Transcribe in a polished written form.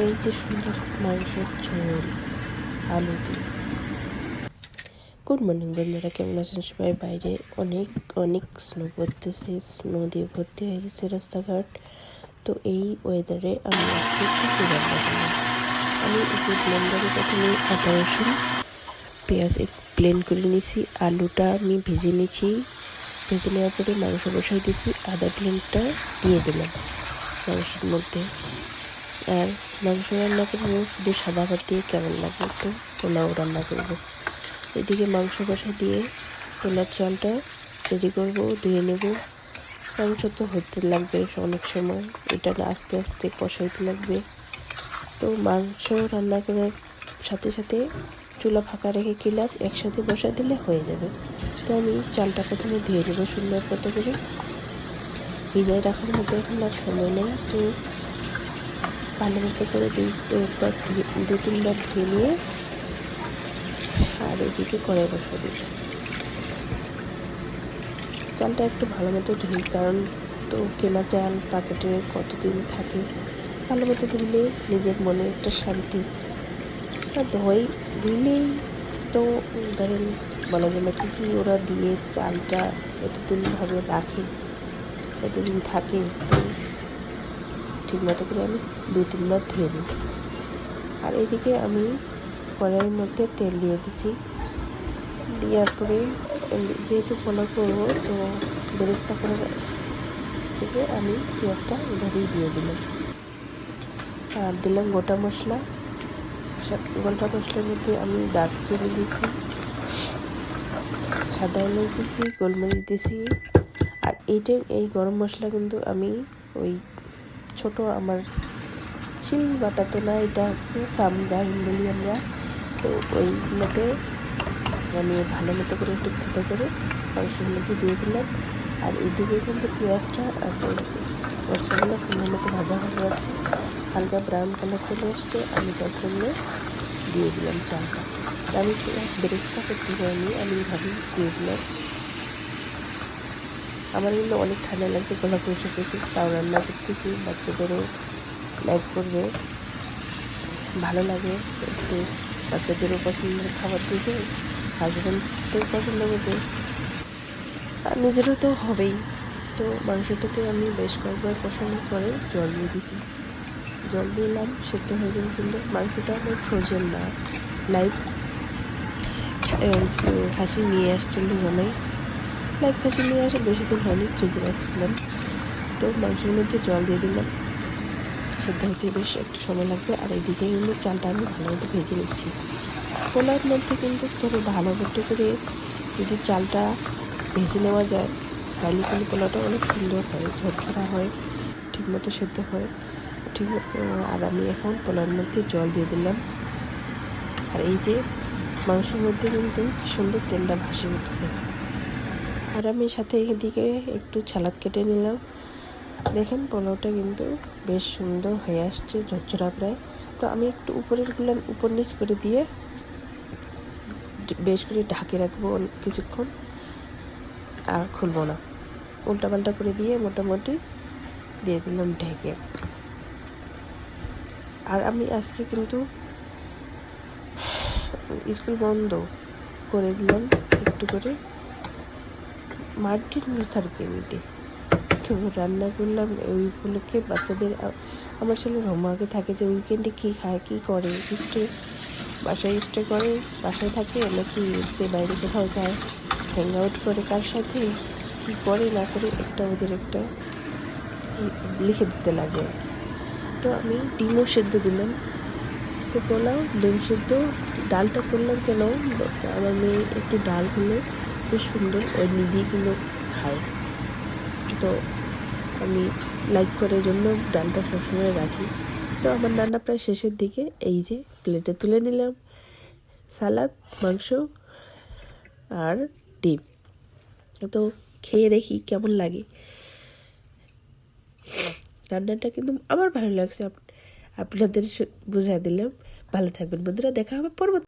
এই যে সুন্দর মাংসের ঝোল আলু দিয়ে। গুড মর্নিং বন্ধুরা, কেমন আছেন সবাই? বাইরে অনেক অনেক স্নো পড়তেছে, স্নো দিয়ে ভর্তি হয়ে গেছে রাস্তাঘাট। তো এই ওয়েদারে আমি আজকে চিকেন রান্না করলাম। আমি একটু ব্লেন্ডারে প্রথমে আদা রসুন পেঁয়াজ ব্লেন্ড করে নিয়েছি, আলুটা আমি ভেজে নিয়েছি। ভেজে নেওয়ার পরে মাংস বসাই দিয়েছি, আদা ব্লেন্ডটা দিয়ে দিলাম মাংসের মধ্যে। আর মাংস রান্না করবো শুধু সাদা ভাত দিয়ে কেমন লাগে, তো পোলাও রান্না করবো। এদিকে মাংস কষা দিয়ে পোলার চালটা রেডি করবো, ধুয়ে নেব। মাংস তো হতে লাগবে অনেক সময়, এটা আস্তে আস্তে কষাইতে লাগবে। তো মাংস রান্না করার সাথে সাথে চুলা ফাঁকা রেখে কিলাম একসাথে বসা দিলে হয়ে যাবে। তো আমি চালটা প্রথমে ধুয়ে নেব সুন্দর মতো করে। ভিজায় রাখার মতো এখন আর সময় নেই, তো ভালো মতো করে দু তিনবার ধুয়ে নিয়ে আর এদিকে কড়াই বসা দিই। চালটা একটু ভালো মতো ধুই, কারণ তো কেনা চাল প্যাকেটে কতদিন থাকে। ভালো মতো ধুলে নিজের মনে একটা শান্তি। আর ধুইলেই তো ধরেন বলা যায় না কি ওরা দিয়ে চালটা এতদিনভাবে রাখে, এতদিন থাকে। তো ঠিক মতো করে আমি দু তিনবার ধুয়ে নিই। আর এদিকে আমি কড়াইয়ের মধ্যে তেল দিয়ে দিচ্ছি। দেওয়ার পরে যেহেতু পোলাও করবো, তো বেরেস্তা করে থেকে আমি পেঁয়াজটা এভাবেই দিয়ে দিলাম। আর দিলাম গোটা মশলা। গোটা মশলার মধ্যে আমি দারচিনি দিয়েছি, সাদা এলাচ দিয়েছি, গোলমরিচ দিয়েছি। আর এই গরম মশলা কিন্তু আমি ওই ছোট আমার শিল বাটা তো না, এটা হচ্ছে সামগ্রাহীন বলি আমরা। তো ওইগুলোতে আমি ভালো মতো করে একটু থেতো করে মাংসের মধ্যে দিয়ে দিলাম। আর এদিকে কিন্তু পেঁয়াজটা আর মশলাগুলো সুন্দর মতো ভাজা হয়ে যাচ্ছে, হালকা ব্রাউন কালার চলে আসছে। আমি তখনও দিয়ে দিলাম চালটা। আমি বেরেস্তা করতে যাইনি, আমি এভাবেই দিয়ে দিলাম। আমার কিন্তু অনেক ঠান্ডা লাগছে, গলা পয়সা পেয়েছি, তাও রান্না করতেছি। বাচ্চাদেরও লাইক করবে, ভালো লাগে একটু, বাচ্চাদেরও পছন্দের খাবার দিবে, হাজব্যান্ডও পছন্দ করবে, আর নিজেরও তো হবেই। তো মাংসটাতে আমি বেশ কয়েকবার কষানোর পরে জল দিয়ে দিছি। জল দিলাম, সেদ্ধ হয়ে যাবে সুন্দর। মাংসটা আমার ফ্রোজেন না, লাইভ খাসি নিয়ে আসছিল জামাই। লাইভ খাসি নিয়ে আসে বেশি দিন হয়নি, ফ্রিজে রাখছিলাম। তো মাংসের মধ্যে জল দিয়ে দিলাম, সেদ্ধ হতে বেশ একটু সময় লাগবে। আর এইদিকে কিন্তু চালটা আমি ভালো মতো ভেজে নিচ্ছি। পোলাওর মধ্যে কিন্তু তবে ভালো মতো করে যদি চালটা ভেজে নেওয়া যায়, তাহলে কিন্তু পোলাওটা অনেক সুন্দর হয়, ঝরঝরা হয়, ঠিকমতো সেদ্ধ হয় ঠিক। আর আমি এখন পোলাওর মধ্যে জল দিয়ে দিলাম। আর এই যে মাংসের মধ্যে কিন্তু কি সুন্দর তেলটা ভাসে উঠছে। আর আমি সাথে এদিকে একটু সালাদ কেটে নিলাম। দেখেন পোলাওটা কিন্তু বেশ সুন্দর হয়ে আসছে, ঝরঝরা প্রায়। তো আমি একটু উপর নিচ করে দিয়ে বেশ করে ঢাকে রাখবো কিছুক্ষণ, আর খুলবো না। উল্টাপাল্টা করে দিয়ে মোটামুটি দিয়ে দিলাম ঢেকে। আর আমি আজকে কিন্তু স্কুল বন্ধ করে দিলাম একটু করে, মার্টিন লুথার কিং ডে। তো রান্না করলাম ওই উপলক্ষে। বাচ্চাদের, আমার ছেলের হোমওয়ার্কে থাকে যে উইকেন্ডে কী খায়, কী করে, বাসায় স্টে করে, বাসায় থাকে নাকি যে বাইরে কোথাও যায়, হ্যাং আউট করে, কার সাথে কী করে না করে ওদের একটা লিখে দিতে লাগে আর কি। তো আমি ডিমও সেদ্ধ দিলাম। তো পোলাও, ডিম সেদ্ধ, ডালটা করলাম কেন, আমার মেয়ে একটু ডাল হলে বেশ সুন্দর, ওই নিজেই কিন্তু খায়। তো আমি লাইক করার জন্য ডালটা সবসময় রাখি। তো আমার রান্না প্রায় শেষের দিকে। এই যে প্লেটে তুলে নিলাম সালাদ, মাংস আর ডিম। তো খেয়ে দেখি কেমন লাগে। রান্নাটা কিন্তু আমার ভালো লাগছে, আপনাদের বুঝিয়ে দিলাম। ভালো থাকবেন বন্ধুরা, দেখা হবে পরবর্তী।